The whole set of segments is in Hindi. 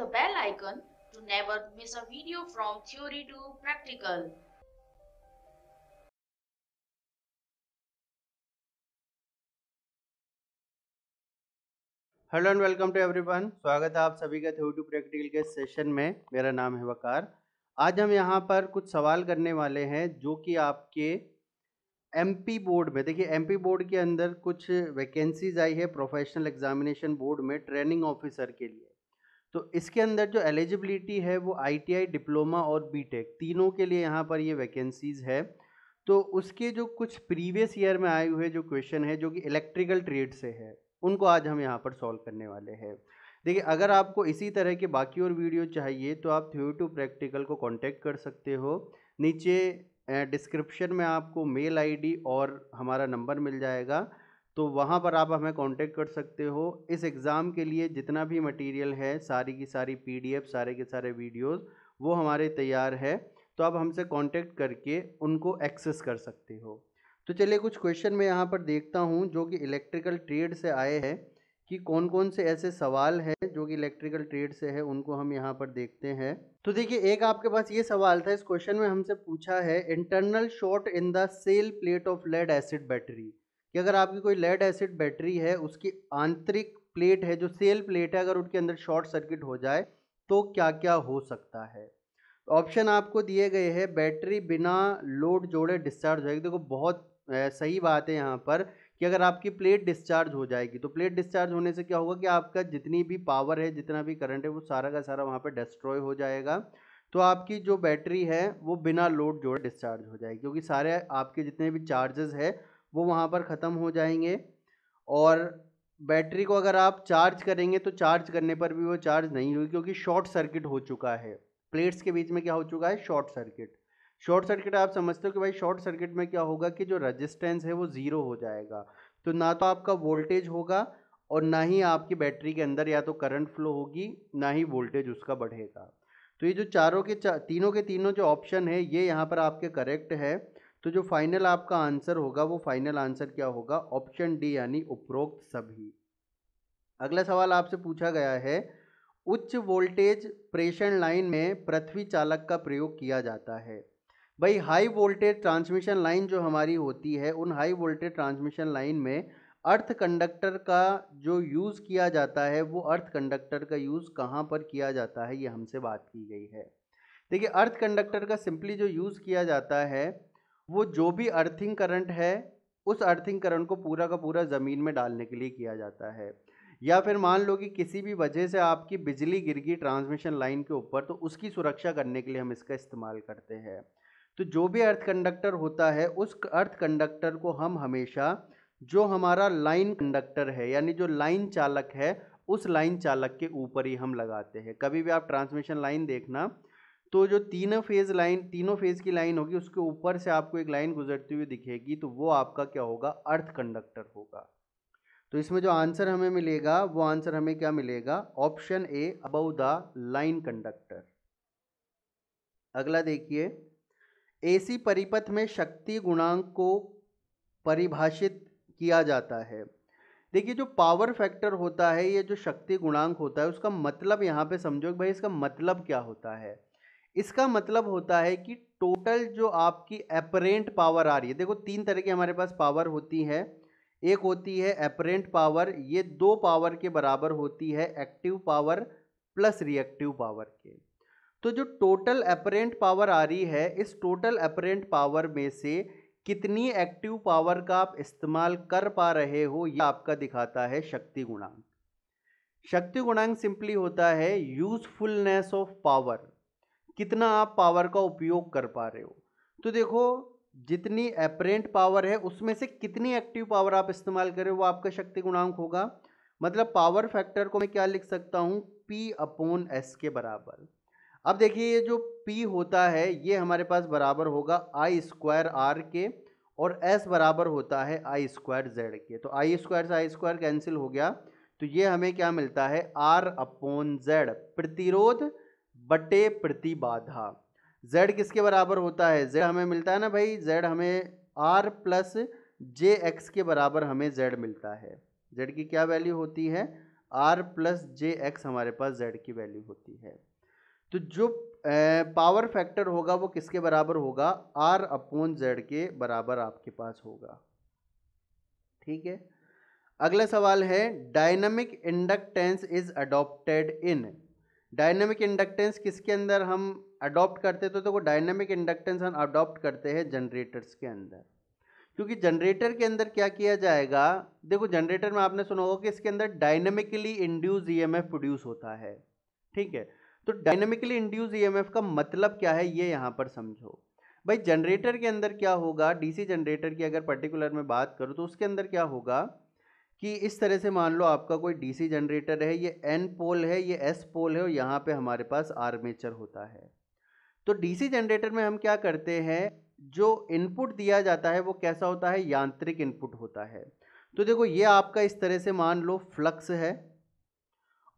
the bell icon to never miss a video from theory to practical. Hello and welcome to everyone. स्वागत है आप सभी का थ्योरी टू प्रैक्टिकल के सेशन में। मेरा नाम है वकार। आज हम यहाँ पर कुछ सवाल करने वाले हैं जो कि आपके एमपी बोर्ड में, देखिए एमपी बोर्ड के अंदर कुछ वैकेंसीज आई है प्रोफेशनल एग्जामिनेशन बोर्ड में ट्रेनिंग ऑफिसर के लिए। तो इसके अंदर जो एलिजिबिलिटी है वो आईटीआई, डिप्लोमा और बीटेक तीनों के लिए यहाँ पर ये वैकेंसीज है। तो उसके जो कुछ प्रीवियस ईयर में आए हुए जो क्वेश्चन है जो कि इलेक्ट्रिकल ट्रेड से है, उनको आज हम यहाँ पर सॉल्व करने वाले हैं। देखिए, अगर आपको इसी तरह के बाकी और वीडियो चाहिए तो आप थ्योरी टू प्रैक्टिकल को कांटेक्ट कर सकते हो। नीचे डिस्क्रिप्शन में आपको मेल आईडी और हमारा नंबर मिल जाएगा, तो वहाँ पर आप हमें कांटेक्ट कर सकते हो। इस एग्ज़ाम के लिए जितना भी मटेरियल है, सारी की सारी पीडीएफ, सारे के सारे वीडियोस वो हमारे तैयार है, तो आप हमसे कांटेक्ट करके उनको एक्सेस कर सकते हो। तो चलिए कुछ क्वेश्चन मैं यहाँ पर देखता हूँ जो कि इलेक्ट्रिकल ट्रेड से आए हैं, कि कौन कौन से ऐसे सवाल हैं जो कि इलेक्ट्रिकल ट्रेड से है, उनको हम यहाँ पर देखते हैं। तो देखिए, एक आपके पास ये सवाल था, इस क्वेश्चन में हमसे पूछा है internal short in the cell plate of lead acid battery, कि अगर आपकी कोई लेड एसिड बैटरी है, उसकी आंतरिक प्लेट है जो सेल प्लेट है, अगर उसके अंदर शॉर्ट सर्किट हो जाए तो क्या क्या हो सकता है। ऑप्शन आपको दिए गए हैं, बैटरी बिना लोड जोड़े डिस्चार्ज हो जाएगी। देखो, बहुत सही बात है यहाँ पर कि अगर आपकी प्लेट डिस्चार्ज हो जाएगी तो प्लेट डिस्चार्ज होने से क्या होगा कि आपका जितनी भी पावर है, जितना भी करंट है, वो सारा का सारा वहाँ पर डिस्ट्रॉय हो जाएगा। तो आपकी जो बैटरी है वो बिना लोड जोड़े डिस्चार्ज हो जाएगी, क्योंकि सारे आपके जितने भी चार्जेस है वो वहाँ पर ख़त्म हो जाएंगे। और बैटरी को अगर आप चार्ज करेंगे तो चार्ज करने पर भी वो चार्ज नहीं होगी, क्योंकि शॉर्ट सर्किट हो चुका है। प्लेट्स के बीच में क्या हो चुका है, शॉर्ट सर्किट। शॉर्ट सर्किट आप समझते हो कि भाई शॉर्ट सर्किट में क्या होगा कि जो रेजिस्टेंस है वो ज़ीरो हो जाएगा। तो ना तो आपका वोल्टेज होगा और ना ही आपकी बैटरी के अंदर या तो करंट फ्लो होगी, ना ही वोल्टेज उसका बढ़ेगा। तो ये जो तीनों के तीनों जो ऑप्शन है ये यहाँ पर आपके करेक्ट है। तो जो फाइनल आपका आंसर होगा वो फाइनल आंसर क्या होगा, ऑप्शन डी, यानी उपरोक्त सभी। अगला सवाल आपसे पूछा गया है, उच्च वोल्टेज प्रेषण लाइन में पृथ्वी चालक का प्रयोग किया जाता है। भाई, हाई वोल्टेज ट्रांसमिशन लाइन जो हमारी होती है, उन हाई वोल्टेज ट्रांसमिशन लाइन में अर्थ कंडक्टर का जो यूज़ किया जाता है, वो अर्थ कंडक्टर का यूज़ कहाँ पर किया जाता है, ये हमसे बात की गई है। देखिए, अर्थ कंडक्टर का सिंपली जो यूज़ किया जाता है, वो जो भी अर्थिंग करंट है, उस अर्थिंग करंट को पूरा का पूरा ज़मीन में डालने के लिए किया जाता है। या फिर मान लो कि किसी भी वजह से आपकी बिजली गिर गई ट्रांसमिशन लाइन के ऊपर, तो उसकी सुरक्षा करने के लिए हम इसका इस्तेमाल करते हैं। तो जो भी अर्थ कंडक्टर होता है, उस अर्थ कंडक्टर को हम हमेशा जो हमारा लाइन कंडक्टर है, यानी जो लाइन चालक है, उस लाइन चालक के ऊपर ही हम लगाते हैं। कभी भी आप ट्रांसमिशन लाइन देखना, तो जो तीनों फेज की लाइन होगी, उसके ऊपर से आपको एक लाइन गुजरती हुई दिखेगी, तो वो आपका क्या होगा, अर्थ कंडक्टर होगा। तो इसमें जो आंसर हमें मिलेगा वो आंसर हमें क्या मिलेगा, option A, above the line conductor. अगला देखिए, एसी परिपथ में शक्ति गुणांक को परिभाषित किया जाता है। देखिए, जो पावर फैक्टर होता है, ये जो शक्ति गुणांक होता है, उसका मतलब यहाँ पे समझो कि भाई इसका मतलब क्या होता है। इसका मतलब होता है कि टोटल जो आपकी एपरेंट पावर आ रही है, देखो तीन तरह की हमारे पास पावर होती है। एक होती है एपरेंट पावर, ये दो पावर के बराबर होती है, active power plus reactive power के। तो जो टोटल एपरेंट पावर आ रही है, इस टोटल एपरेंट पावर में से कितनी एक्टिव पावर का आप इस्तेमाल कर पा रहे हो, ये आपका दिखाता है शक्ति गुणांक। शक्ति गुणांक सिंपली होता है यूजफुलनेस ऑफ पावर, कितना आप पावर का उपयोग कर पा रहे हो। तो देखो, जितनी एपरेंट पावर है उसमें से कितनी एक्टिव पावर आप इस्तेमाल करें, वो आपका शक्ति गुणांक होगा। मतलब पावर फैक्टर को मैं क्या लिख सकता हूं, P अपॉन एस के बराबर। अब देखिए, ये जो P होता है ये हमारे पास बराबर होगा आई स्क्वायर आर के, और S बराबर होता है आई स्क्वायर जेड के। तो आई स्क्वायर से आई स्क्वायर कैंसिल हो गया, तो ये हमें क्या मिलता है, आर अपॉन जेड, प्रतिरोध बटे प्रतिबाधा। Z किसके बराबर होता है, Z हमें मिलता है ना भाई, Z हमें R प्लस जे एक्स के बराबर हमें Z मिलता है। Z की क्या वैल्यू होती है, आर प्लस जे एक्स हमारे पास जेड की वैल्यू होती है। तो जो पावर फैक्टर होगा वो किसके बराबर होगा, आर अपॉन जेड के बराबर आपके पास होगा। ठीक है, अगला सवाल है dynamic inductance is adopted in. Dynamic inductance किसके अंदर हम अडॉप्ट करते, तो देखो डायनामिक इंडक्टेंस हम अडॉप्ट करते हैं जनरेटर्स के अंदर। क्योंकि जनरेटर के अंदर क्या किया जाएगा, देखो जनरेटर में आपने सुना होगा कि इसके अंदर डायनेमिकली इंड्यूस ईएमएफ प्रोड्यूस होता है। ठीक है, तो डायनेमिकली इंड्यूस ईएमएफ का मतलब क्या है ये यहां पर समझो। भाई जनरेटर के अंदर क्या होगा, डीसी जनरेटर की अगर पर्टिकुलर में बात करूं तो उसके अंदर क्या होगा कि इस तरह से मान लो आपका कोई डीसी जनरेटर है, ये एन पोल है, ये एस पोल है और यहाँ पे हमारे पास आर्मेचर होता है। तो डीसी जनरेटर में हम क्या करते हैं, जो इनपुट दिया जाता है वो कैसा होता है, यांत्रिक इनपुट होता है। तो देखो ये आपका इस तरह से मान लो फ्लक्स है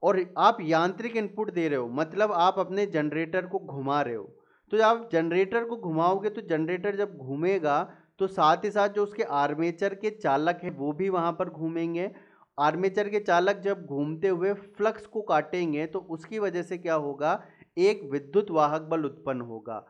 और आप यांत्रिक इनपुट दे रहे हो, मतलब आप अपने जनरेटर को घुमा रहे हो। तो जब आप जनरेटर को घुमाओगे तो जनरेटर जब घूमेगा तो साथ ही साथ जो उसके आर्मेचर के चालक हैं वो भी वहां पर घूमेंगे। आर्मेचर के चालक जब घूमते हुए फ्लक्स को काटेंगे तो उसकी वजह से क्या होगा, एक विद्युत वाहक बल उत्पन्न होगा।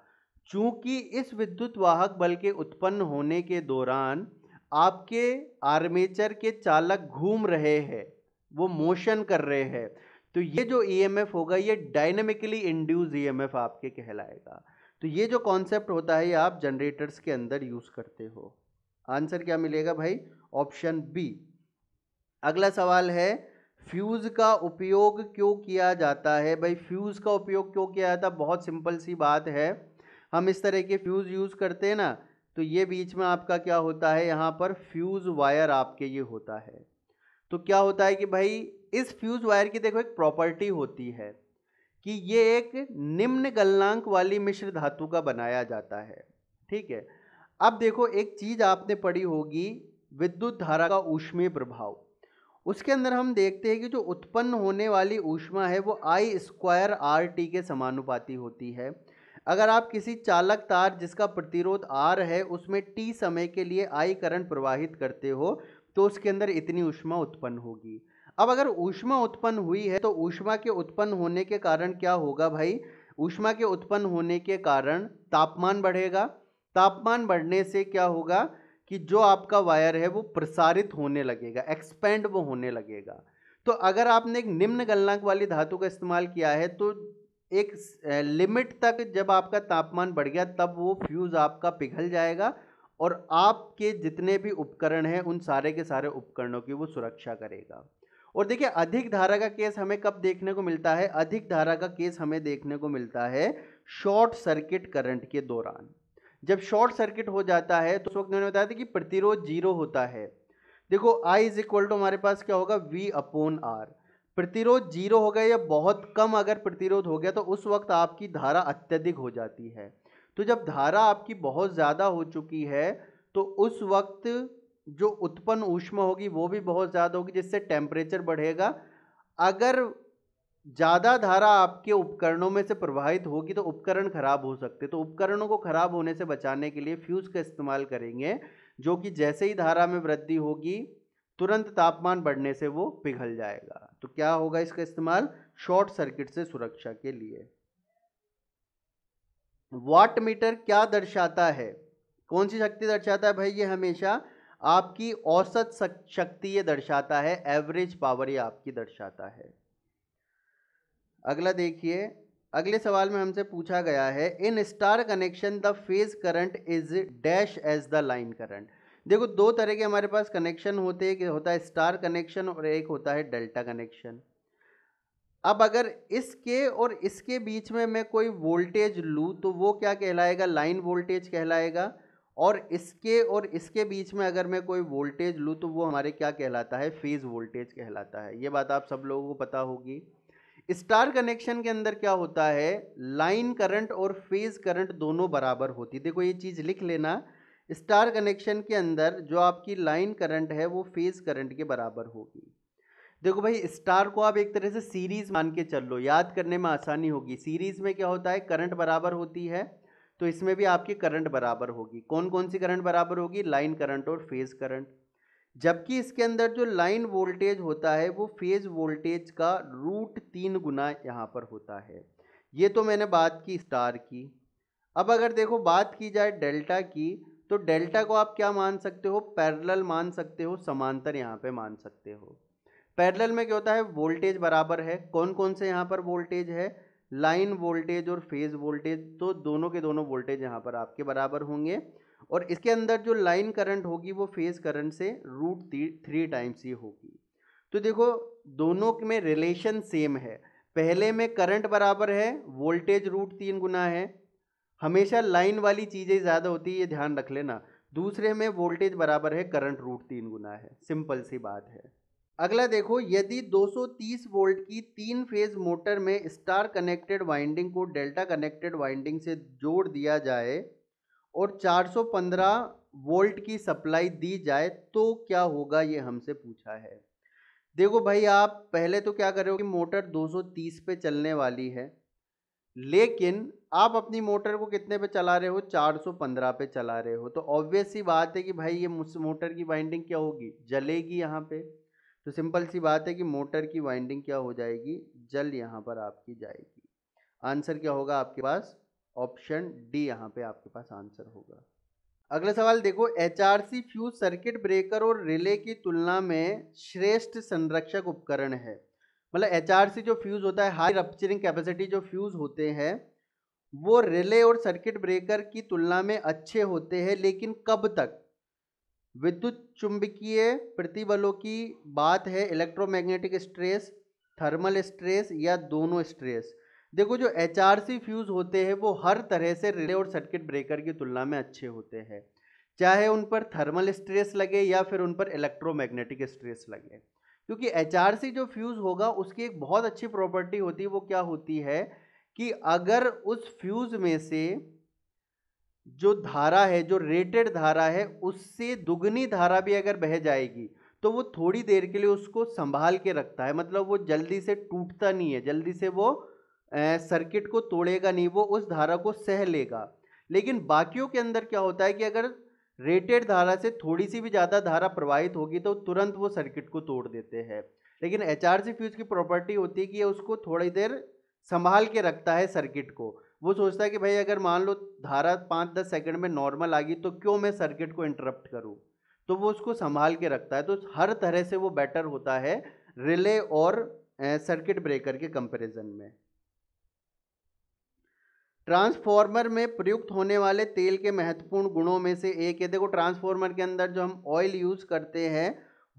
चूंकि इस विद्युत वाहक बल के उत्पन्न होने के दौरान आपके आर्मेचर के चालक घूम रहे हैं, वो मोशन कर रहे हैं, तो ये जो ईएमएफ होगा ये डायनेमिकली इंड्यूस ईएमएफ आपके कहलाएगा। तो ये जो कॉन्सेप्ट होता है ये आप जनरेटर्स के अंदर यूज करते हो। आंसर क्या मिलेगा भाई, ऑप्शन बी। अगला सवाल है फ्यूज का उपयोग क्यों किया जाता है। भाई फ्यूज का उपयोग क्यों किया जाता है, बहुत सिंपल सी बात है। हम इस तरह के फ्यूज यूज करते हैं ना, तो ये बीच में आपका क्या होता है, यहाँ पर फ्यूज वायर आपके ये होता है। तो क्या होता है कि भाई इस फ्यूज वायर की देखो एक प्रॉपर्टी होती है कि ये एक निम्न गलनांक वाली मिश्र धातु का बनाया जाता है। ठीक है, अब देखो एक चीज आपने पढ़ी होगी, विद्युत धारा का ऊष्मीय प्रभाव। उसके अंदर हम देखते हैं कि जो उत्पन्न होने वाली ऊष्मा है वो आई स्क्वायर आर टी के समानुपाती होती है। अगर आप किसी चालक तार जिसका प्रतिरोध आर है उसमें टी समय के लिए आई करंट प्रवाहित करते हो तो उसके अंदर इतनी ऊष्मा उत्पन्न होगी। अब अगर ऊष्मा उत्पन्न हुई है तो ऊष्मा के उत्पन्न होने के कारण क्या होगा भाई, ऊष्मा के उत्पन्न होने के कारण तापमान बढ़ेगा। तापमान बढ़ने से क्या होगा कि जो आपका वायर है वो प्रसारित होने लगेगा, एक्सपेंड वो होने लगेगा। तो अगर आपने एक निम्न गलनांक वाली धातु का इस्तेमाल किया है तो एक लिमिट तक जब आपका तापमान बढ़ गया तब वो फ्यूज आपका पिघल जाएगा और आपके जितने भी उपकरण हैं उन सारे के सारे उपकरणों की वो सुरक्षा करेगा। और देखिए अधिक धारा का केस हमें कब देखने को मिलता है, अधिक धारा का केस हमें देखने को मिलता है शॉर्ट सर्किट करंट के दौरान। जब शॉर्ट सर्किट हो जाता है तो उस वक्त मैंने बताया था कि प्रतिरोध जीरो होता है। देखो I इज इक्वल टू हमारे पास क्या होगा, V अपॉन R। प्रतिरोध जीरो हो गया या बहुत कम अगर प्रतिरोध हो गया तो उस वक्त आपकी धारा अत्यधिक हो जाती है। तो जब धारा आपकी बहुत ज़्यादा हो चुकी है तो उस वक्त जो उत्पन्न ऊष्मा होगी वो भी बहुत ज़्यादा होगी जिससे टेम्परेचर बढ़ेगा। अगर ज़्यादा धारा आपके उपकरणों में से प्रवाहित होगी तो उपकरण खराब हो सकते, तो उपकरणों को खराब होने से बचाने के लिए फ्यूज का इस्तेमाल करेंगे, जो कि जैसे ही धारा में वृद्धि होगी तुरंत तापमान बढ़ने से वो पिघल जाएगा। तो क्या होगा इसका इस्तेमाल, शॉर्ट सर्किट से सुरक्षा के लिए। वाट मीटर क्या दर्शाता है, कौन सी शक्ति दर्शाता है भाई, ये हमेशा आपकी औसत शक्ति ये दर्शाता है, एवरेज पावर ये आपकी दर्शाता है। अगला देखिए, अगले सवाल में हमसे पूछा गया है in star connection the phase current is dash as the line current. देखो दो तरह के हमारे पास कनेक्शन होते हैं, कि होता है स्टार कनेक्शन और एक होता है डेल्टा कनेक्शन। अब अगर इसके और इसके बीच में मैं कोई वोल्टेज लूँ तो वो क्या कहलाएगा, लाइन वोल्टेज कहलाएगा। और इसके बीच में अगर मैं कोई वोल्टेज लूँ तो वो हमारे क्या कहलाता है, फेज वोल्टेज कहलाता है। ये बात आप सब लोगों को पता होगी। स्टार कनेक्शन के अंदर क्या होता है, लाइन करंट और फेज करंट दोनों बराबर होती है। देखो ये चीज़ लिख लेना, स्टार कनेक्शन के अंदर जो आपकी लाइन करंट है वो फेज करंट के बराबर होगी। देखो भाई स्टार को आप एक तरह से सीरीज मान के चल लो, याद करने में आसानी होगी। सीरीज में क्या होता है, करंट बराबर होती है, तो इसमें भी आपकी करंट बराबर होगी। कौन कौन सी करंट बराबर होगी, लाइन करंट और फेज करंट। जबकि इसके अंदर जो लाइन वोल्टेज होता है वो फेज वोल्टेज का √3 गुना यहाँ पर होता है। ये तो मैंने बात की स्टार की। अब अगर देखो बात की जाए डेल्टा की, तो डेल्टा को आप क्या मान सकते हो, पैरेलल मान सकते हो, समांतर यहाँ पे मान सकते हो। पैरेलल में क्या होता है, वोल्टेज बराबर है। कौन कौन से यहाँ पर वोल्टेज है, लाइन वोल्टेज और फेज वोल्टेज, तो दोनों के दोनों वोल्टेज यहाँ पर आपके बराबर होंगे। और इसके अंदर जो लाइन करंट होगी वो फेज करंट से √3 टाइम्स ही होगी। तो देखो दोनों में रिलेशन सेम है। पहले में करंट बराबर है, वोल्टेज √3 गुना है। हमेशा लाइन वाली चीज़ें ज़्यादा होती है, ये ध्यान रख लेना। दूसरे में वोल्टेज बराबर है, करंट √3 गुना है। सिंपल सी बात है। अगला देखो, यदि 230 वोल्ट की 3 फेज मोटर में स्टार कनेक्टेड वाइंडिंग को डेल्टा कनेक्टेड वाइंडिंग से जोड़ दिया जाए और 415 वोल्ट की सप्लाई दी जाए तो क्या होगा, ये हमसे पूछा है। देखो भाई, आप पहले तो क्या कर रहे हो कि मोटर 230 पे चलने वाली है, लेकिन आप अपनी मोटर को कितने पे चला रहे हो, 415 पे चला रहे हो। तो ऑब्वियस सी बात है कि भाई ये मोटर की वाइंडिंग क्या होगी, जलेगी यहाँ पे। तो सिंपल सी बात है कि मोटर की वाइंडिंग क्या हो जाएगी, जल यहाँ पर आपकी जाएगी। आंसर क्या होगा आपके पास, ऑप्शन डी यहाँ पे आपके पास आंसर होगा। अगला सवाल देखो, एचआरसी फ्यूज सर्किट ब्रेकर और रिले की तुलना में श्रेष्ठ संरक्षक उपकरण है। मतलब एचआरसी जो फ्यूज होता है, हाई रप्चरिंग कैपेसिटी जो फ्यूज होते हैं, वो रिले और सर्किट ब्रेकर की तुलना में अच्छे होते हैं, लेकिन कब तक। विद्युत चुंबकीय प्रतिबलों की बात है, इलेक्ट्रोमैग्नेटिक स्ट्रेस, थर्मल स्ट्रेस या दोनों स्ट्रेस। देखो जो एचआरसी फ्यूज होते हैं वो हर तरह से रिले और सर्किट ब्रेकर की तुलना में अच्छे होते हैं, चाहे उन पर थर्मल स्ट्रेस लगे या फिर उन पर इलेक्ट्रोमैग्नेटिक स्ट्रेस लगे। क्योंकि एचआरसी जो फ्यूज होगा उसकी एक बहुत अच्छी प्रॉपर्टी होती है, वो क्या होती है कि अगर उस फ्यूज में से जो धारा है, जो रेटेड धारा है, उससे दुगनी धारा भी अगर बह जाएगी तो वो थोड़ी देर के लिए उसको संभाल के रखता है। मतलब वो जल्दी से टूटता नहीं है, जल्दी से वो सर्किट को तोड़ेगा नहीं, वो उस धारा को सह लेगा। लेकिन बाकियों के अंदर क्या होता है कि अगर रेटेड धारा से थोड़ी सी भी ज़्यादा धारा प्रवाहित होगी तो तुरंत वो सर्किट को तोड़ देते हैं। लेकिन एचआरसी फ्यूज की प्रॉपर्टी होती है कि ये उसको थोड़ी देर संभाल के रखता है सर्किट को। वो सोचता है कि भाई अगर मान लो धारा 5-10 सेकंड में नॉर्मल आ गई तो क्यों मैं सर्किट को इंटरप्ट करूं, तो वो उसको संभाल के रखता है। तो हर तरह से वो बेटर होता है रिले और सर्किट ब्रेकर के कंपैरिजन में। ट्रांसफॉर्मर में प्रयुक्त होने वाले तेल के महत्वपूर्ण गुणों में से एक है, देखो ट्रांसफॉर्मर के अंदर जो हम ऑयल यूज करते हैं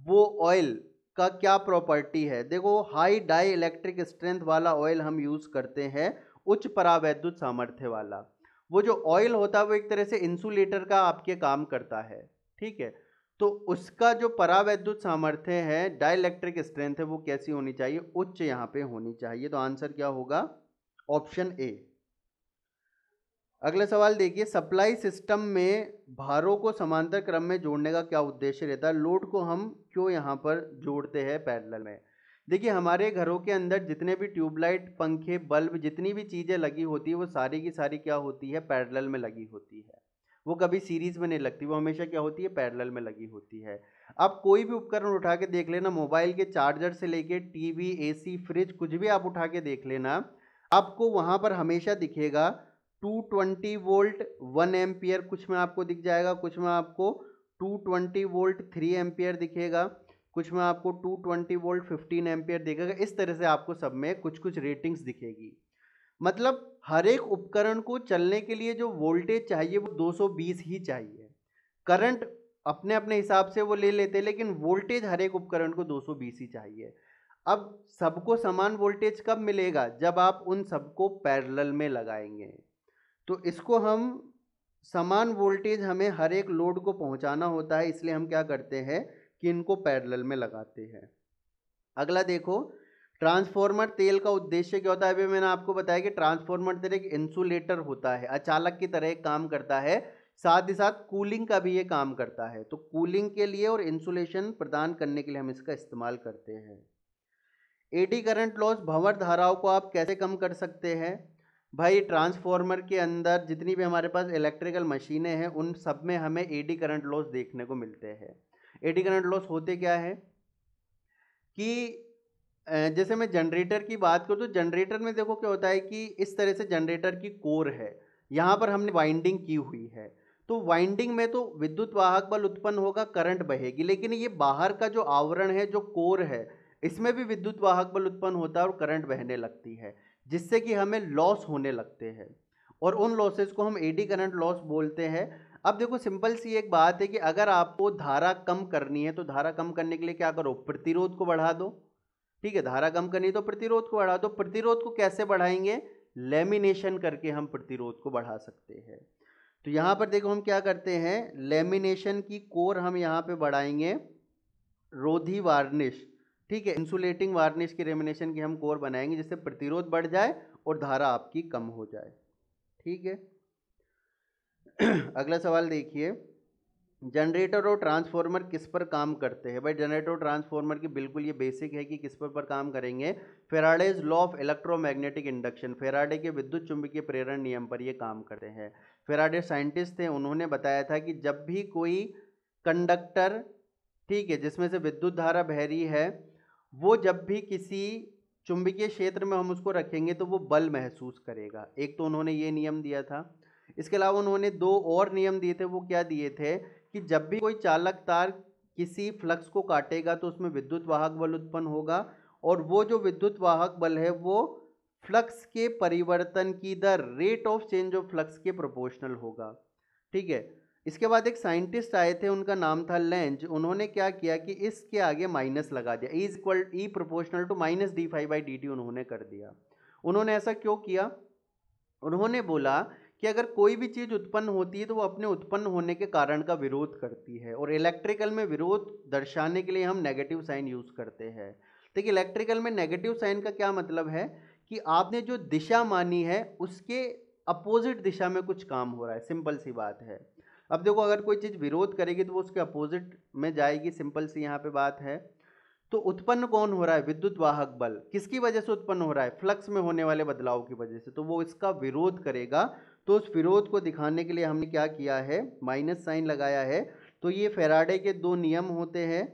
वो ऑयल का क्या प्रॉपर्टी है। देखो हाई डाई इलेक्ट्रिक स्ट्रेंथ वाला ऑयल हम यूज करते हैं, उच्च परावैद्युत सामर्थ्य वाला। वो जो ऑयल होता है वो एक तरह से इंसुलेटर का आपके काम करता है, ठीक है। तो उसका जो परावैद्युत सामर्थ्य है, डाई इलेक्ट्रिक स्ट्रेंथ है, वो कैसी होनी चाहिए, उच्च यहाँ पे होनी चाहिए। तो आंसर क्या होगा, ऑप्शन ए। अगला सवाल देखिए, सप्लाई सिस्टम में भारों को समांतर क्रम में जोड़ने का क्या उद्देश्य रहता है, लोड को हम क्यों यहाँ पर जोड़ते हैं पैरेलल में। देखिए हमारे घरों के अंदर जितने भी ट्यूबलाइट, पंखे, बल्ब, जितनी भी चीज़ें लगी होती है वो सारी की सारी क्या होती है, पैरेलल में लगी होती है। वो कभी सीरीज में नहीं लगती, वो हमेशा क्या होती है, पैरेलल में लगी होती है। अब कोई भी उपकरण उठा के देख लेना, मोबाइल के चार्जर से लेके टीवी, एसी, फ्रिज, कुछ भी आप उठा के देख लेना, आपको वहाँ पर हमेशा दिखेगा 220 वोल्ट 1 एम्पियर, कुछ में आपको दिख जाएगा, कुछ में आपको 220 वोल्ट 3 एम्पियर दिखेगा, कुछ में आपको 220 वोल्ट 15 एम्पियर दिखेगा। इस तरह से आपको सब में कुछ कुछ रेटिंग्स दिखेगी। मतलब हर एक उपकरण को चलने के लिए जो वोल्टेज चाहिए वो 220 ही चाहिए। करंट अपने अपने हिसाब से वो ले लेते हैं, लेकिन वोल्टेज हर एक उपकरण को 220 ही चाहिए। अब सबको समान वोल्टेज कब मिलेगा, जब आप उन सबको पैरेलल में लगाएंगे। तो इसको हम समान वोल्टेज हमें हर एक लोड को पहुंचाना होता है, इसलिए हम क्या करते हैं कि इनको पैरेलल में लगाते हैं। अगला देखो, ट्रांसफॉर्मर तेल का उद्देश्य क्या होता है। अभी मैंने आपको बताया कि ट्रांसफॉर्मर तेल एक इंसुलेटर होता है, अचालक की तरह एक काम करता है, साथ ही साथ कूलिंग का भी ये काम करता है। तो कूलिंग के लिए और इंसुलेशन प्रदान करने के लिए हम इसका इस्तेमाल करते हैं। एडी करंट लॉस, भंवर धाराओं को आप कैसे कम कर सकते हैं। भाई ट्रांसफॉर्मर के अंदर जितनी भी हमारे पास इलेक्ट्रिकल मशीनें हैं उन सब में हमें एडी करंट लॉस देखने को मिलते हैं। एडी करंट लॉस होते क्या है कि जैसे मैं जनरेटर की बात करूँ तो जनरेटर में देखो क्या होता है कि इस तरह से जनरेटर की कोर है, यहाँ पर हमने वाइंडिंग की हुई है, तो वाइंडिंग में तो विद्युत वाहक बल उत्पन्न होगा, करंट बहेगी, लेकिन ये बाहर का जो आवरण है, जो कोर है, इसमें भी विद्युत वाहक बल उत्पन्न होता है और करंट बहने लगती है, जिससे कि हमें लॉस होने लगते हैं और उन लॉसेस को हम एडी करंट लॉस बोलते हैं। अब देखो सिंपल सी एक बात है कि अगर आपको धारा कम करनी है तो धारा कम करने के लिए क्या करो, प्रतिरोध को बढ़ा दो। ठीक है, धारा कम करनी तो प्रतिरोध को बढ़ा दो। प्रतिरोध को कैसे बढ़ाएंगे, लेमिनेशन करके हम प्रतिरोध को बढ़ा सकते हैं। तो यहाँ पर देखो हम क्या करते हैं, लेमिनेशन की कोर हम यहाँ पे बढ़ाएंगे रोधी वार्निश, ठीक है, इंसुलेटिंग वार्निश की लेमिनेशन की हम कोर बनाएंगे जिससे प्रतिरोध बढ़ जाए और धारा आपकी कम हो जाए। ठीक है अगला सवाल देखिए, जनरेटर और ट्रांसफार्मर किस पर काम करते हैं। भाई जनरेटर और ट्रांसफार्मर की बिल्कुल ये बेसिक है कि किस पर काम करेंगे, Faraday's law of electromagnetic induction, Faraday के विद्युत चुंबकीय प्रेरण नियम पर ये काम करते हैं। फेराडे साइंटिस्ट थे, उन्होंने बताया था कि जब भी कोई कंडक्टर, ठीक है, जिसमें से विद्युत धारा बह रही है, वो जब भी किसी चुंबकीय क्षेत्र में हम उसको रखेंगे तो वो बल महसूस करेगा। एक तो उन्होंने ये नियम दिया था, इसके अलावा उन्होंने दो और नियम दिए थे। वो क्या दिए थे कि जब भी कोई चालक तार किसी फ्लक्स को काटेगा तो उसमें विद्युत वाहक बल उत्पन्न होगा और वो जो विद्युत वाहक बल है वो फ्लक्स के परिवर्तन की दर, rate of change of flux के प्रोपोर्शनल होगा। ठीक है, इसके बाद एक साइंटिस्ट आए थे, उनका नाम था लेंज। उन्होंने क्या किया कि इसके आगे माइनस लगा दिया, E equal E proportional to minus D phi by D T उन्होंने कर दिया। उन्होंने ऐसा क्यों किया, उन्होंने बोला कि अगर कोई भी चीज़ उत्पन्न होती है तो वो अपने उत्पन्न होने के कारण का विरोध करती है और इलेक्ट्रिकल में विरोध दर्शाने के लिए हम नेगेटिव साइन यूज़ करते हैं। देखिए इलेक्ट्रिकल में नेगेटिव साइन का क्या मतलब है कि आपने जो दिशा मानी है उसके अपोजिट दिशा में कुछ काम हो रहा है, सिंपल सी बात है। अब देखो अगर कोई चीज़ विरोध करेगी तो वो उसके अपोजिट में जाएगी, सिंपल सी यहाँ पे बात है। तो उत्पन्न कौन हो रहा है, विद्युत वाहक बल, किसकी वजह से उत्पन्न हो रहा है, फ्लक्स में होने वाले बदलाव की वजह से, तो वो इसका विरोध करेगा। तो उस विरोध को दिखाने के लिए हमने क्या किया है, माइनस साइन लगाया है। तो ये फेराडे के दो नियम होते हैं।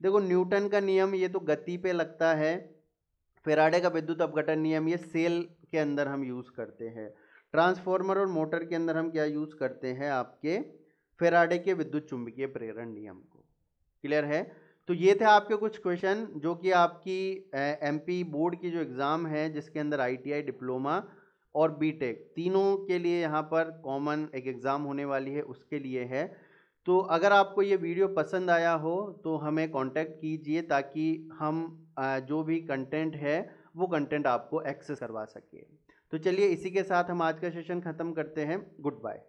देखो न्यूटन का नियम ये तो गति पे लगता है, फेराडे का विद्युत अपघटन नियम ये सेल के अंदर हम यूज़ करते हैं। ट्रांसफॉर्मर और मोटर के अंदर हम क्या यूज़ करते हैं, आपके फेराडे के विद्युत चुंबकीय प्रेरण नियम को। क्लियर है। तो ये थे आपके कुछ क्वेश्चन जो कि आपकी एमपी बोर्ड की जो एग्ज़ाम है जिसके अंदर आईटीआई, डिप्लोमा और बीटेक तीनों के लिए यहाँ पर कॉमन एक एग्ज़ाम होने वाली है, उसके लिए है। तो अगर आपको ये वीडियो पसंद आया हो तो हमें कांटेक्ट कीजिए ताकि हम जो भी कंटेंट है वो कंटेंट आपको एक्सेस करवा सके। तो चलिए इसी के साथ हम आज का सेशन ख़त्म करते हैं। Good bye.